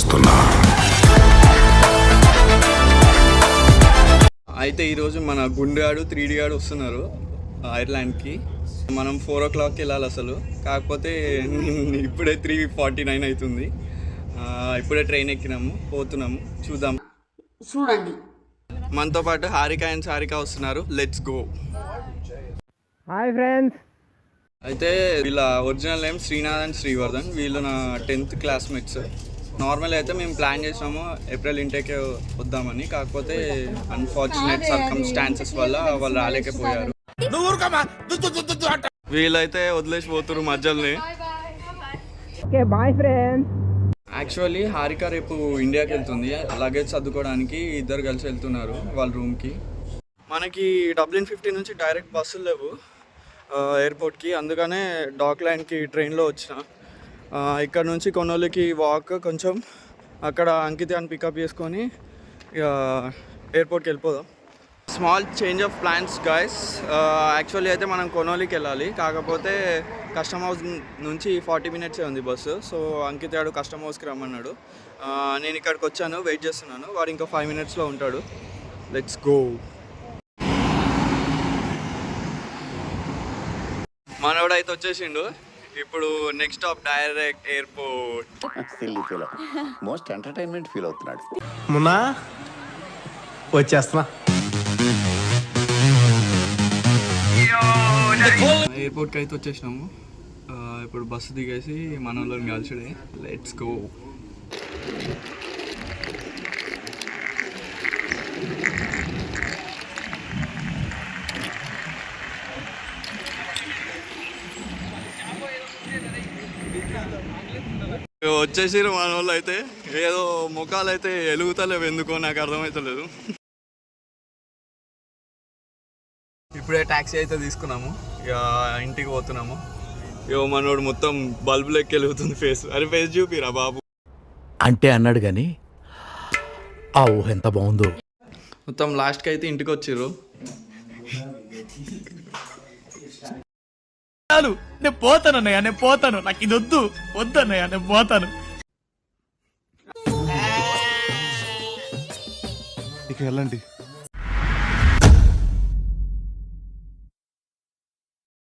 వస్తున్నా. అయితే ఈరోజు మన గుండెగాడు 3D గాడు వస్తున్నారు ఐర్లాండ్కి. మనం 4 o'clockకి వెళ్ళాలి అసలు. కాకపోతే ఇప్పుడే 3:49 అవుతుంది. ఇప్పుడే ట్రైన్ ఎక్కినాము, పోతున్నాము, చూద్దాం. చూడండి. మనతో పాటు హారిక అండ్ సారిక వస్తున్నారు. Let's go. Hi friends. అయితే వీళ్ళ original name Srinath and Srivardhan. వీళ్ళు నా 10th క్లాస్మేట్స్. నార్మల్ అయితే మేము ప్లాన్ చేసాము ఏప్రిల్ ఇంటేకే వద్దామని. కాకపోతే అన్ఫార్చునేట్ సర్కమ్స్టాన్సెస్ వల్ల వాళ్ళు రాలేకపోయారు. వీళ్ళైతే వదిలేసి పోతున్నారు మధ్యలోనే. Okay bye friends. Actually Harika రేపు ఇండియాకి వెళ్తుంది. లగేజ్ సర్దుకోవడానికి ఇద్దరు కలిసి వెళ్తున్నారు వాళ్ళ రూమ్కి. మనకి డబ్లిన్ 50 నుంచి డైరెక్ట్ బస్సులు లేవు ఎయిర్పోర్ట్కి. అందుకనే డాక్లాండ్కి ట్రైన్లో వచ్చిన. ఇక్కడ నుంచి కొనోలికి వాక్ కొంచెం, అక్కడ అంకితాన్ని పికప్ చేసుకొని ఎయిర్పోర్ట్కి వెళ్ళిపోదాం. Small change of plans guys. Actually అయితే మనం కొనోలికి వెళ్ళాలి. కాకపోతే కస్టమ్ హౌస్ నుంచి 40 minutes ఉంది బస్సు. సో అంకిత్ గారు కస్టమ్ హౌస్కి రమ్మన్నాడు. నేను ఇక్కడికి వచ్చాను, వెయిట్ చేస్తున్నాను. వాడు ఇంకా 5 minutesలో ఉంటాడు. Let's go. మనోడు అయితే వచ్చేసిండు. ఇప్పుడు next stop direct airport. Most entertainment feel అవుతున్నాడు. మున్నా వచ్చేస్తున్నా. ఎయిర్పోర్ట్కి అయితే వచ్చేసినాము. ఇప్పుడు బస్సు దిగేసి మన వాళ్ళని కలిసిడే. Let's go. వచ్చేసిరు మన వాళ్ళు. అయితే ఏదో ముఖాలు అయితే ఎలుగుతలేవు ఎందుకో నాకు అర్థమవుతలేదు. ఇప్పుడే ట్యాక్సీ అయితే తీసుకున్నాము, ఇక ఇంటికి పోతున్నాము. ఇక మనోడు మొత్తం బల్బు లెక్క వెలుగుతుంది ఫేస్. అరే ఫేస్ చూపిరా బాబు అంటే అన్నాడు కానీ ఆ ఊహ ఎంత బాగుందో. మొత్తం లాస్ట్కి అయితే ఇంటికి వచ్చిర్రు. నేను పోతాను అన్నయ్య, నేను పోతాను, నాకు ఇది వద్దు వద్దన్నయ్య, నేను పోతాను. ఇక వెళ్ళండి.